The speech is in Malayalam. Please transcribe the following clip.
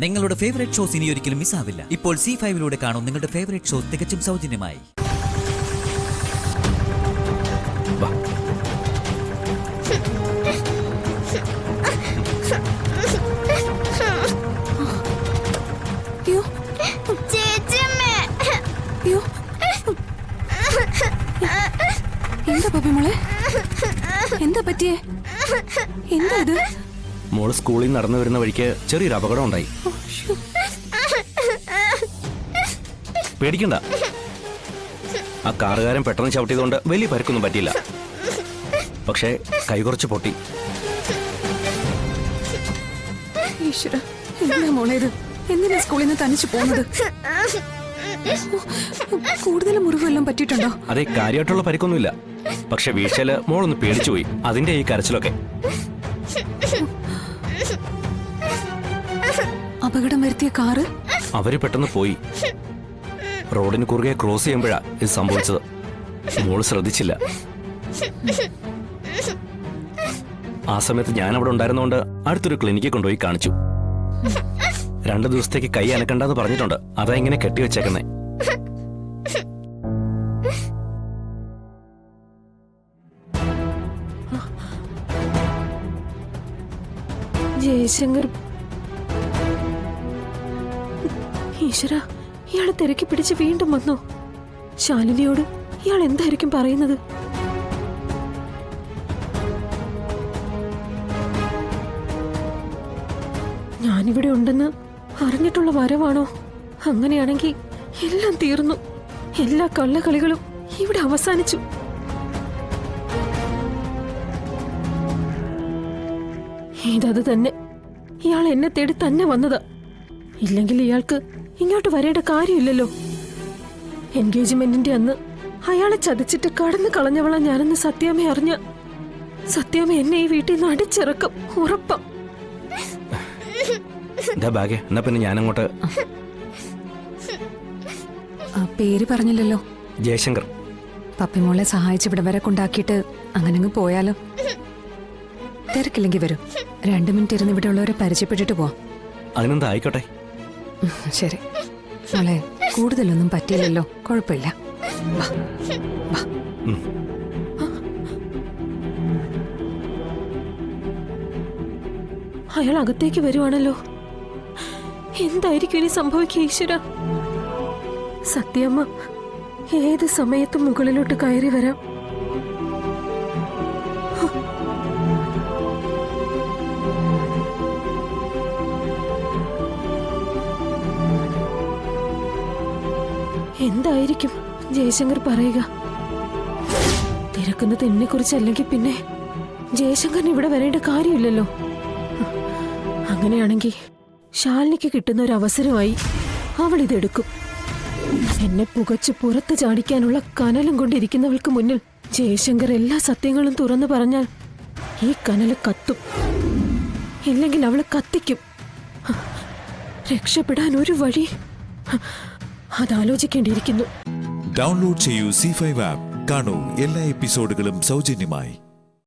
നിങ്ങളുടെ ഫേവറേറ്റ് ഷോസ് ഇനി ഒരിക്കലും മിസ്സാവില്ല. ഇപ്പോൾ C5 കാണും നിങ്ങളുടെ ഫേവറേറ്റ് ഷോസ് തികച്ചും സൗജന്യമായി. എന്താ പപ്പി മോളെ, എന്താ പറ്റിയേ? എന്താ ഇത്? മോള് സ്കൂളിൽ നടന്നു വരുന്ന വഴിക്ക് ചെറിയൊരു അപകടം ഉണ്ടായി. പേടിക്കണ്ട, ആ കാറുകാരൻ പെട്ടെന്ന് ചവിട്ടിയതുകൊണ്ട് വലിയ പരിക്കൊന്നും പറ്റിയില്ല. പക്ഷേ കൈ കുറച്ച് പൊട്ടി. ഈശ്വര, എന്താ മോളെ ഇത്? എന്തിനാ സ്കൂളിൽ നിന്ന് തനിച്ചു പോകുന്നത്? കൂടുതൽ മുറിവെല്ലാം പറ്റിയിട്ടുണ്ടോ? അതെ, കാര്യമായിട്ടുള്ള പരിക്കൊന്നുമില്ല. പക്ഷെ വീഴ്ചയില് മോളൊന്ന് പേടിച്ചുപോയി. അതിന്റെ ഈ കരച്ചിലൊക്കെ. അപകടം വരുത്തിയ കാറ് അവര് പെട്ടെന്ന് പോയി. റോഡിന് കുറുകെ ക്രോസ് ചെയ്യുമ്പോഴാ ഇത് സംഭവിച്ചത്. മോള് ശ്രദ്ധിച്ചില്ല. ആ സമയത്ത് ഞാൻ അവിടെ ഉണ്ടായിരുന്നോണ്ട് അടുത്തൊരു ക്ലിനിക്കിൽ കൊണ്ടുപോയി കാണിച്ചു. 2 ദിവസത്തേക്ക് കൈ അനക്കണ്ടെന്ന് പറഞ്ഞിട്ടുണ്ട്. അതാ ഇങ്ങനെ കെട്ടിവെച്ചേക്കുന്നേ. ജയശങ്കർ, ഈശ്വര, ഇയാളെ തിരക്കി പിടിച്ച് വീണ്ടും വന്നോ? ശാലിനിയോട് ഇയാൾ എന്തായിരിക്കും പറയുന്നത്? ഞാനിവിടെ ഉണ്ടെന്ന് അറിഞ്ഞിട്ടുള്ള വരവാണോ? അങ്ങനെയാണെങ്കിൽ എല്ലാം തീർന്നു. എല്ലാ കള്ളക്കളികളും ഇവിടെ അവസാനിച്ചു. ഇതത് തന്നെ. ഇയാൾ എന്നെ തേടി തന്നെ വന്നതാ. ഇല്ലെങ്കിൽ ഇയാൾക്ക് ഇങ്ങോട്ട് വരേണ്ട കാര്യമില്ലല്ലോ. എൻഗേജ്മെന്റിന്റെ അന്ന് അയാളെ ചതിച്ചിട്ട് കടന്നു കളഞ്ഞവളാ ഞാനെന്ന് സത്യാമ്മ അറിഞ്ഞ സത്യാമ്മ എന്നെ ഈ വീട്ടിൽ നിന്ന് അടിച്ചിറക്കും, ഉറപ്പാ. എന്നാ പിന്നെ ഞാനങ്ങോട്ട്. പേര് പറഞ്ഞില്ലല്ലോ. ജയശങ്കർ. പപ്പിമോളെ സഹായിച്ച് ഇവിടെ വരെ കൊണ്ടാക്കിയിട്ട് അങ്ങനെ പോയാലോ? തിരക്കില്ലെങ്കിൽ വരും. 2 മിനിറ്റ് ഇരുന്ന് ഇവിടെ ഉള്ളവരെ പരിചയപ്പെട്ടിട്ട് പോവാം. അതിനെന്താ, ആയിക്കോട്ടെ. ശരി മോളെ, കൂടുതലൊന്നും പറ്റിയില്ലല്ലോ, കുഴപ്പമില്ല. അയാൾ അകത്തേക്ക് വരുവാണല്ലോ. എന്തായിരിക്കും ഇനി സംഭവിക്കുക? ഈശ്വര, സത്യമ്മ ഏത് സമയത്തും മുകളിലോട്ട് കയറി വരാം. എന്തായിരിക്കും ജയശങ്കർ പറയുക? തിരക്കുന്നത് എന്നെ കുറിച്ചല്ലെങ്കിൽ പിന്നെ ജയശങ്കറിന് ഇവിടെ വരേണ്ട കാര്യമില്ലല്ലോ. അങ്ങനെയാണെങ്കിൽ ശാലിനിക്ക് കിട്ടുന്ന ഒരു അവസരമായി അവൾ ഇതെടുക്കും. എന്നെ പുകച്ച് പുറത്ത് ചാടിക്കാനുള്ള കനലും കൊണ്ടിരിക്കുന്നവൾക്ക് മുന്നിൽ ജയശങ്കർ എല്ലാ സത്യങ്ങളും തുറന്നു പറഞ്ഞാൽ ഈ കനല് കത്തും. ഇല്ലെങ്കിൽ അവള് കത്തിക്കും. രക്ഷപ്പെടാൻ ഒരു വഴി അതാലോചിക്കേണ്ടിയിരിക്കുന്നു. ഡൗൺലോഡ് ചെയ്യൂ C5 ആപ്പ്. കാണൂ എല്ലാ എപ്പിസോഡുകളും സൗജന്യമായി.